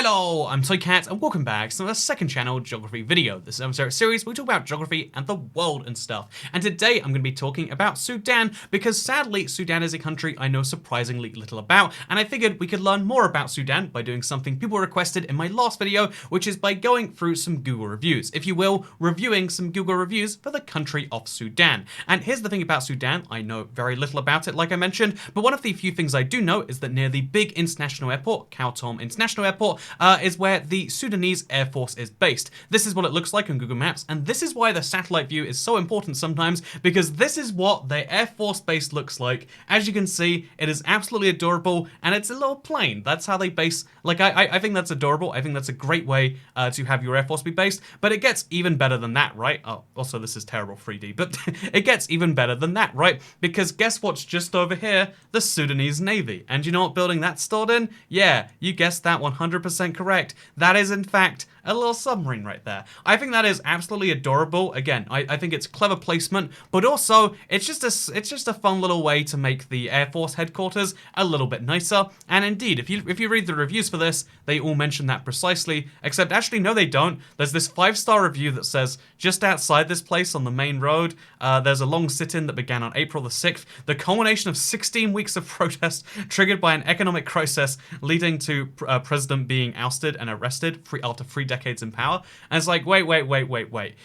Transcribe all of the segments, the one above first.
Hello, I'm Toycat and welcome back to the second channel geography video. This is a series where we talk about geography and the world and stuff. And today I'm going to be talking about Sudan because sadly Sudan is a country I know surprisingly little about, and I figured we could learn more about Sudan by doing something people requested in my last video, which is by going through some Google reviews. If you will, reviewing some Google reviews for the country of Sudan. And here's the thing about Sudan, I know very little about it like I mentioned, but one of the few things I do know is that near the big international airport, Khartoum International Airport, is where the Sudanese Air Force is based. This is what it looks like on Google Maps, and this is why the satellite view is so important sometimes, because this is what their Air Force base looks like. As you can see, it is absolutely adorable, and it's a little plane. That's how they base, like, I think that's adorable. I think that's a great way to have your Air Force be based, but it gets even better than that, right? Oh, also this is terrible 3D, but it gets even better than that, right? Because guess what's just over here? The Sudanese Navy. And you know what building that's stored in? Yeah, you guessed that 100% correct. That is, in fact, a little submarine right there. I think that is absolutely adorable. Again, I think it's clever placement, but also it's just a fun little way to make the Air Force headquarters a little bit nicer. And indeed, if you read the reviews for this, they all mention that precisely, except actually no they don't. There's this 5-star review that says, just outside this place on the main road, there's a long sit-in that began on April the 6th, the culmination of 16 weeks of protest triggered by an economic crisis leading to President being ousted and arrested after 3 decades in power. And it's like, wait.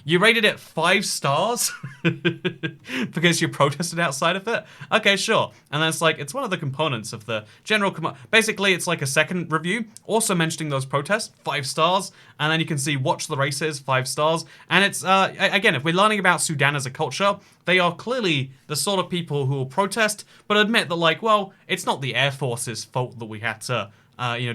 You rated it 5 stars because you protested outside of it? Okay, sure. And then it's like, it's one of the components of the general basically, it's like a second review, also mentioning those protests, 5 stars. And then you can see watch the races, 5 stars. And it's, again, if we're learning about Sudan as a culture, they are clearly the sort of people who will protest, but admit that, like, well, it's not the Air Force's fault that we had to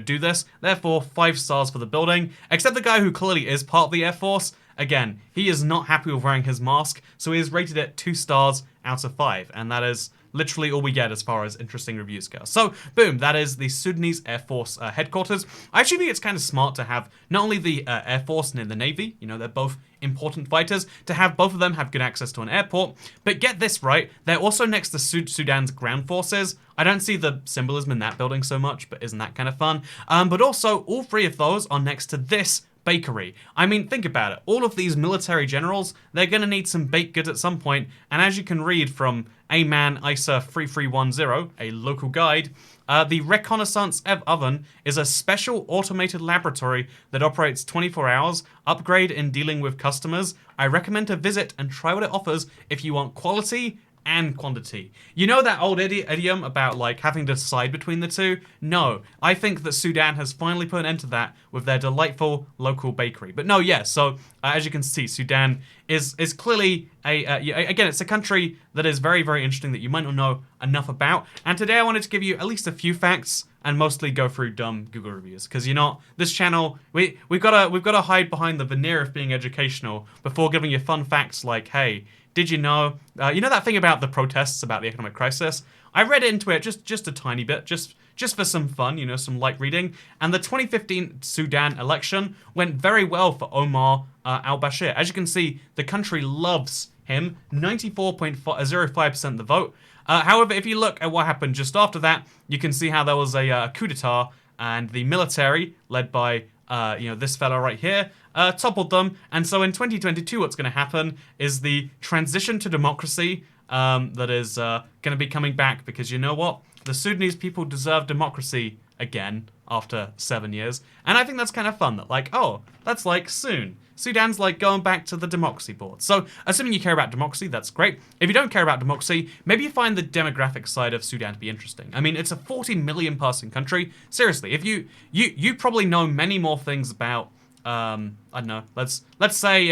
do this. Therefore, 5 stars for the building. Except the guy who clearly is part of the Air Force. Again, he is not happy with wearing his mask, so he is rated at 2 stars out of 5. And that is literally all we get as far as interesting reviews go. So, boom, that is the Sudanese Air Force headquarters. I actually think it's kind of smart to have not only the Air Force and the Navy, you know, they're both important fighters, to have both of them have good access to an airport, but get this right, they're also next to Sudan's ground forces. I don't see the symbolism in that building so much, but isn't that kind of fun? But also, all 3 of those are next to this bakery. I mean, think about it. All of these military generals, they're going to need some baked goods at some point, and as you can read from A-Man ISA 3310, a local guide, the Reconnaissance Oven is a special automated laboratory that operates 24 hours, upgrade in dealing with customers. I recommend to visit and try what it offers if you want quality and quantity. You know that old idiom about, like, having to decide between the two? No, I think that Sudan has finally put an end to that with their delightful local bakery. But no, yeah, so as you can see, Sudan is clearly again, it's a country that is very, very interesting that you might not know enough about. And today I wanted to give you at least a few facts and mostly go through dumb Google reviews, because, you know, this channel, we've got to hide behind the veneer of being educational before giving you fun facts like, hey, did you know that thing about the protests about the economic crisis? I read into it just a tiny bit, just for some fun, you know, some light reading. And the 2015 Sudan election went very well for Omar al-Bashir. As you can see, the country loves him, 94.05% of the vote. However, if you look at what happened just after that, you can see how there was a coup d'etat, and the military, led by this fellow right here, toppled them. And so in 2022, what's going to happen is the transition to democracy that is going to be coming back, because you know what? The Sudanese people deserve democracy again after 7 years. And I think that's kind of fun that, like, oh, that's like soon. Sudan's like going back to the democracy board. So, assuming you care about democracy, that's great. If you don't care about democracy, maybe you find the demographic side of Sudan to be interesting. I mean, it's a 40 million person country. Seriously, if you probably know many more things about, I don't know, let's say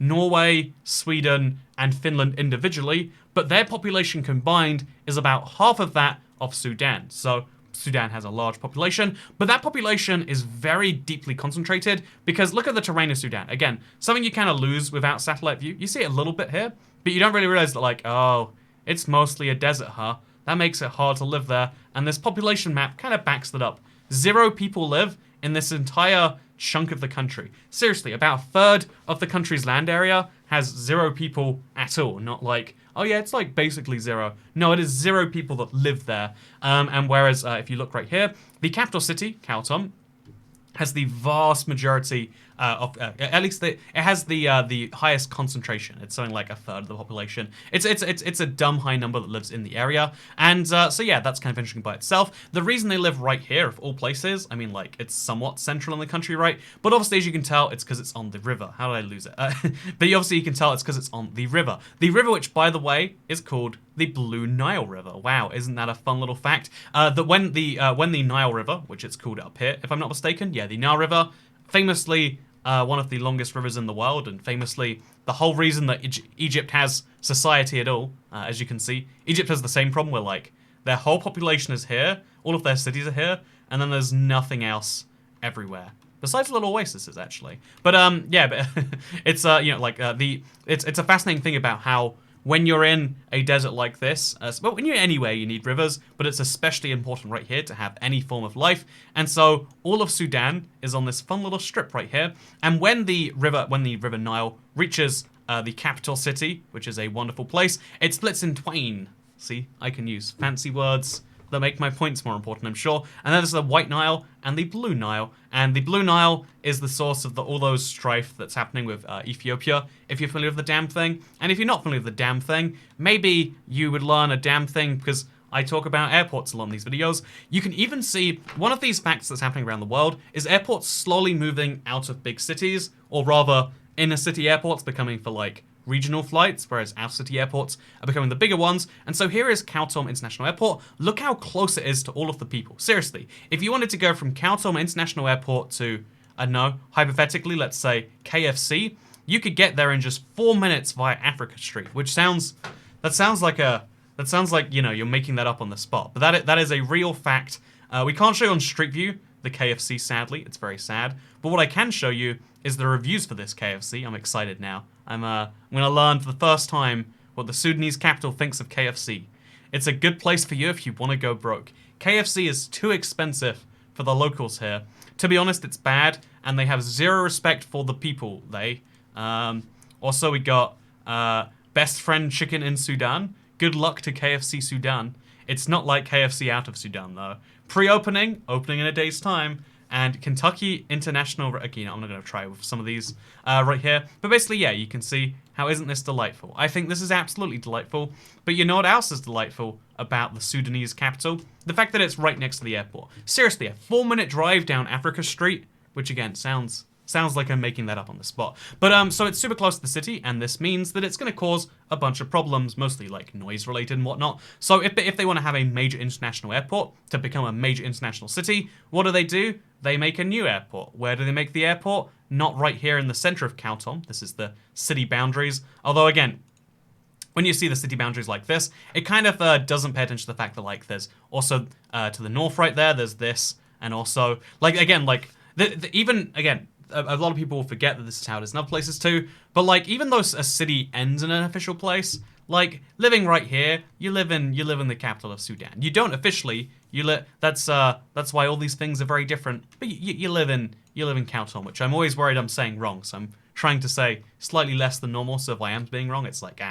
Norway, Sweden, and Finland individually, but their population combined is about half of that of Sudan. So Sudan has a large population, but that population is very deeply concentrated because look at the terrain of Sudan. Again, something you kind of lose without satellite view. You see it a little bit here, but you don't really realize that, like, oh, it's mostly a desert, huh? That makes it hard to live there, and this population map kind of backs that up. 0 people live in this entire chunk of the country. Seriously, about a third of the country's land area has 0 people at all, not like, oh yeah, it's like basically 0. No, it is 0 people that live there. And whereas if you look right here, the capital city, Khartoum, has the vast majority at least it has the highest concentration. It's something like a third of the population. It's a dumb high number that lives in the area, and so yeah, that's kind of interesting by itself. The reason they live right here, of all places, I mean, like, it's somewhat central in the country, right? But obviously, as you can tell, it's because it's on the river. How did I lose it? But obviously, you can tell it's because it's on the river. The river, which by the way is called the Blue Nile River. Wow, isn't that a fun little fact? That when the Nile River, which it's called up here, if I'm not mistaken, yeah, the Nile River, famously one of the longest rivers in the world, and famously the whole reason that Egypt has society at all, as you can see. Egypt has the same problem where, like, their whole population is here, all of their cities are here, and then there's nothing else everywhere. Besides little oases, actually. But, yeah, but it's, you know, like, it's a fascinating thing about how when you're in a desert like this, well, when you're anywhere, you need rivers, but it's especially important right here to have any form of life. And so all of Sudan is on this fun little strip right here. And when the river Nile reaches the capital city, which is a wonderful place, it splits in twain. See, I can use fancy words that make my points more important, I'm sure. And then there's the White Nile and the Blue Nile. And the Blue Nile is the source of all those strife that's happening with Ethiopia, if you're familiar with the damn thing. And if you're not familiar with the damn thing, maybe you would learn a damn thing, because I talk about airports a lot in these videos. You can even see one of these facts that's happening around the world is airports slowly moving out of big cities, or rather inner city airports becoming for, like, regional flights, whereas out-city airports are becoming the bigger ones. And so here is Khartoum International Airport. Look how close it is to all of the people. Seriously, if you wanted to go from Khartoum International Airport to, I don't know, hypothetically, let's say KFC, you could get there in just 4 minutes via Africa Street, which sounds like, you know, you're making that up on the spot. But that is a real fact. We can't show you on Street View the KFC, sadly. It's very sad. But what I can show you is the reviews for this KFC. I'm excited now. I'm going to learn for the first time what the Sudanese capital thinks of KFC. It's a good place for you if you want to go broke. KFC is too expensive for the locals here. To be honest, it's bad, and they have zero respect for the people, Also, we got best friend chicken in Sudan. Good luck to KFC Sudan. It's not like KFC out of Sudan, though. Pre-opening, opening in a day's time. And Kentucky International, again, I'm not going to try with some of these right here. But basically, yeah, you can see how isn't this delightful. I think this is absolutely delightful. But you know what else is delightful about the Sudanese capital? The fact that it's right next to the airport. Seriously, a 4-minute drive down Africa Street, which again, sounds like I'm making that up on the spot. But so it's super close to the city, and this means that it's going to cause a bunch of problems, mostly like noise related and whatnot. So if they want to have a major international airport to become a major international city, what do? They make a new airport. Where do they make the airport? Not right here in the center of Khartoum. This is the city boundaries. Although again, when you see the city boundaries like this, it kind of doesn't pay attention to the fact that, like, there's also to the north right there, there's this, and also, like, again, like, even, again, a lot of people will forget that this is how it is in other places too, but, like, even though a city ends in an official place, like, living right here, you live in the capital of Sudan. You don't officially, that's why all these things are very different, but you live in Khartoum, which I'm always worried I'm saying wrong, so I'm trying to say slightly less than normal, so if I am being wrong, it's like,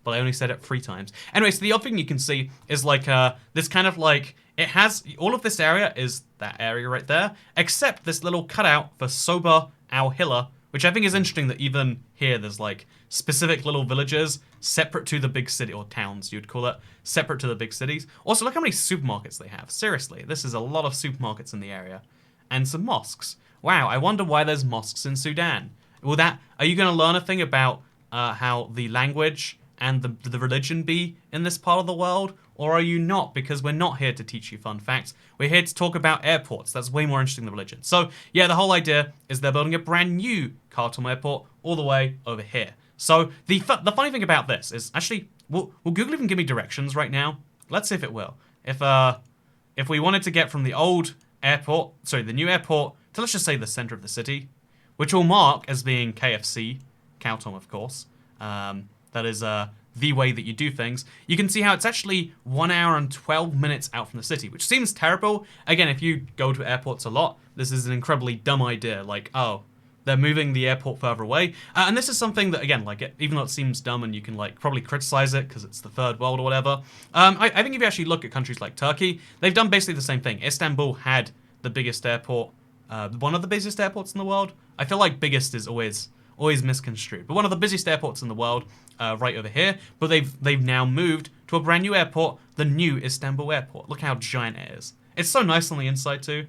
but I only said it 3 times. Anyway, so the other thing you can see is, like, this kind of, like, it has, all of this area is that area right there, except this little cutout for Soba al-Hilla, which I think is interesting that even here there's, like, specific little villages separate to the big city, or towns you'd call it, separate to the big cities. Also, look how many supermarkets they have. Seriously, this is a lot of supermarkets in the area. And some mosques. Wow, I wonder why there's mosques in Sudan. Are you going to learn a thing about how the language and the religion be in this part of the world? Or are you not? Because we're not here to teach you fun facts. We're here to talk about airports. That's way more interesting than religion. So, yeah, the whole idea is they're building a brand new Khartoum airport all the way over here. So, the funny thing about this is, actually, will Google even give me directions right now? Let's see if it will. If we wanted to get from the old airport, sorry, the new airport, to let's just say the center of the city, which will mark as being KFC, Khartoum, of course. That is the way that you do things. You can see how it's actually 1 hour and 12 minutes out from the city, which seems terrible. Again, if you go to airports a lot, this is an incredibly dumb idea. Like, oh, they're moving the airport further away. And this is something that, again, like, even though it seems dumb and you can, like, probably criticize it because it's the third world or whatever, I think if you actually look at countries like Turkey, they've done basically the same thing. Istanbul had the biggest airport one of the busiest airports in the world. I feel like biggest is always misconstrued, but one of the busiest airports in the world, right over here. But they've now moved to a brand new airport, the new Istanbul airport. Look how giant it is. It's so nice on the inside too.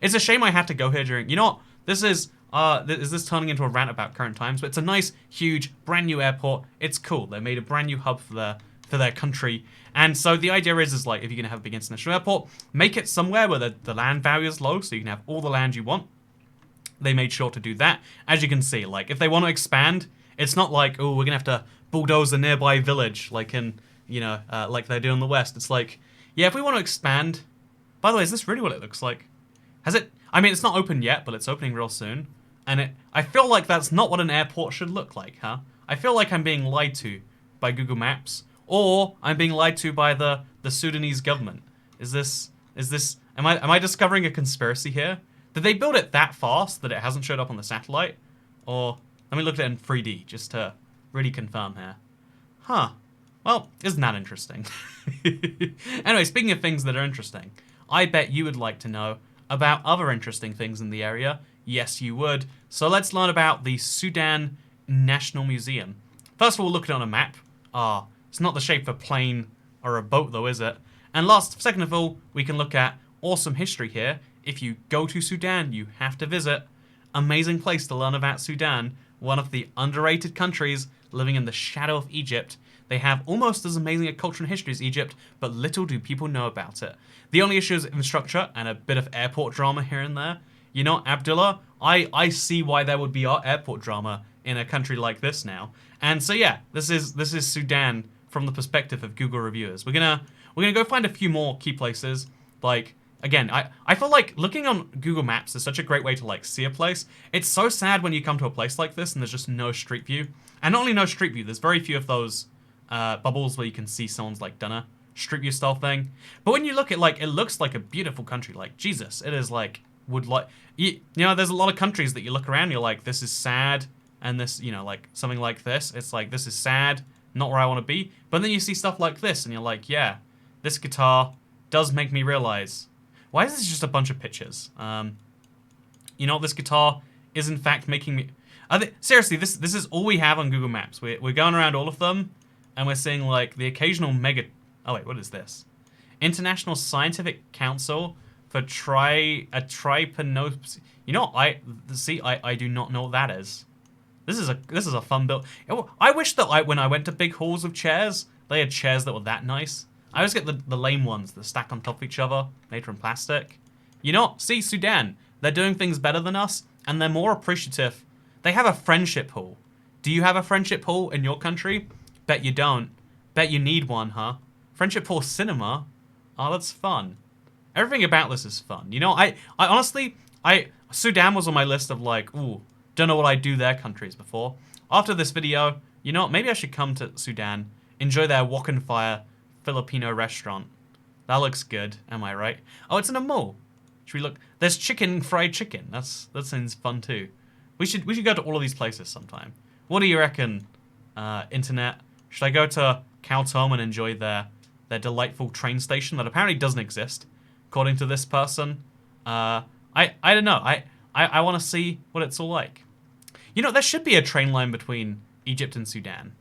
It's a shame I had to go here during. You know what? This is this turning into a rant about current times? But it's a nice, huge, brand new airport. It's cool. They made a brand new hub for their country. And so the idea is like, if you're gonna have a big international airport, make it somewhere where the land value is low, so you can have all the land you want. They made sure to do that. As you can see, like if they want to expand, it's not like, oh, we're gonna have to bulldoze a nearby village, like in, you know, like they do in the West. It's like, yeah, if we want to expand. By the way, is this really what it looks like? Has it? I mean, it's not open yet, but it's opening real soon. And I feel like that's not what an airport should look like, huh? I feel like I'm being lied to by Google Maps, or I'm being lied to by the Sudanese government. Is this? Am I discovering a conspiracy here? Did they build it that fast that it hasn't showed up on the satellite? Or let me look at it in 3D just to really confirm here. Huh. Well, isn't that interesting? Anyway, speaking of things that are interesting, I bet you would like to know about other interesting things in the area. Yes, you would. So let's learn about the Sudan National Museum. First of all, look at it on a map. It's not the shape of a plane or a boat though, is it? And second of all, we can look at awesome history here. If you go to Sudan, you have to visit. Amazing place to learn about Sudan, one of the underrated countries living in the shadow of Egypt. They have almost as amazing a culture and history as Egypt, but little do people know about it. The only issue is infrastructure and a bit of airport drama here and there. You know, Abdullah, I see why there would be airport drama in a country like this now. And so yeah, this is Sudan from the perspective of Google reviewers. We're gonna go find a few more key places. Like, again, I feel like looking on Google Maps is such a great way to like see a place. It's so sad when you come to a place like this and there's just no street view. And not only no street view, there's very few of those bubbles where you can see someone's like done a street view style thing. But when you look at like, it looks like a beautiful country. Like, Jesus, it is like, you know, there's a lot of countries that you look around and you're like, this is sad. And this, you know, like something like this, it's like, this is sad, not where I want to be. But then you see stuff like this and you're like, yeah, this guitar does make me realize, why is this just a bunch of pictures? You know, this guitar is in fact making me, seriously, this is all we have on Google Maps. We're going around all of them and we're seeing like the occasional oh wait, what is this? International Scientific Council for Trypanopsis. You know, I do not know what that is. This is a fun build. I wish that when I went to big halls of chairs, they had chairs that were that nice. I always get the lame ones that stack on top of each other, made from plastic. You know, see, Sudan, they're doing things better than us, and they're more appreciative. They have a friendship hall. Do you have a friendship hall in your country? Bet you don't. Bet you need one, huh? Friendship hall cinema? Oh, that's fun. Everything about this is fun. You know, I honestly, Sudan was on my list of like, ooh, don't know what I'd do their countries before. After this video, you know, maybe I should come to Sudan, enjoy their wok and fire Filipino restaurant. That looks good, am I right? Oh, it's in a mall. Should we look? There's fried chicken. That sounds fun too. We should go to all of these places sometime. What do you reckon, internet? Should I go to Khartoum and enjoy their delightful train station that apparently doesn't exist, according to this person? I don't know. I want to see what it's all like. You know, there should be a train line between Egypt and Sudan.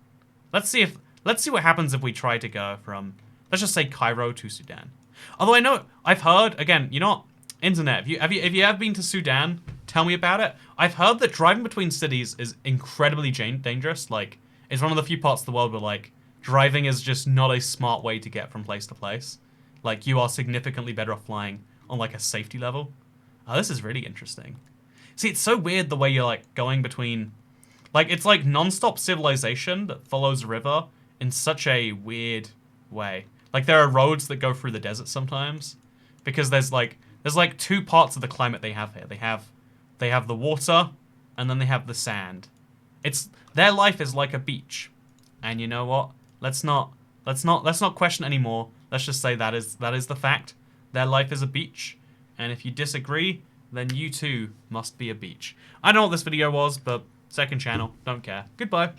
Let's see what happens if we try to go from, let's just say, Cairo to Sudan. Although I've heard, again, you know what, internet, if you have been to Sudan, tell me about it. I've heard that driving between cities is incredibly dangerous. Like, it's one of the few parts of the world where, like, driving is just not a smart way to get from place to place. Like, you are significantly better off flying on, like, a safety level. Oh, this is really interesting. See, it's so weird the way you're, like, going between, like, it's like non-stop civilization that follows a river in such a weird way. Like, there are roads that go through the desert sometimes, because there's like two parts of the climate they have here. They have the water, and then they have the sand. Their life is like a beach, and you know what? Let's not question anymore. Let's just say that is the fact. Their life is a beach, and if you disagree, then you too must be a beach. I don't know what this video was, but second channel, don't care. Goodbye.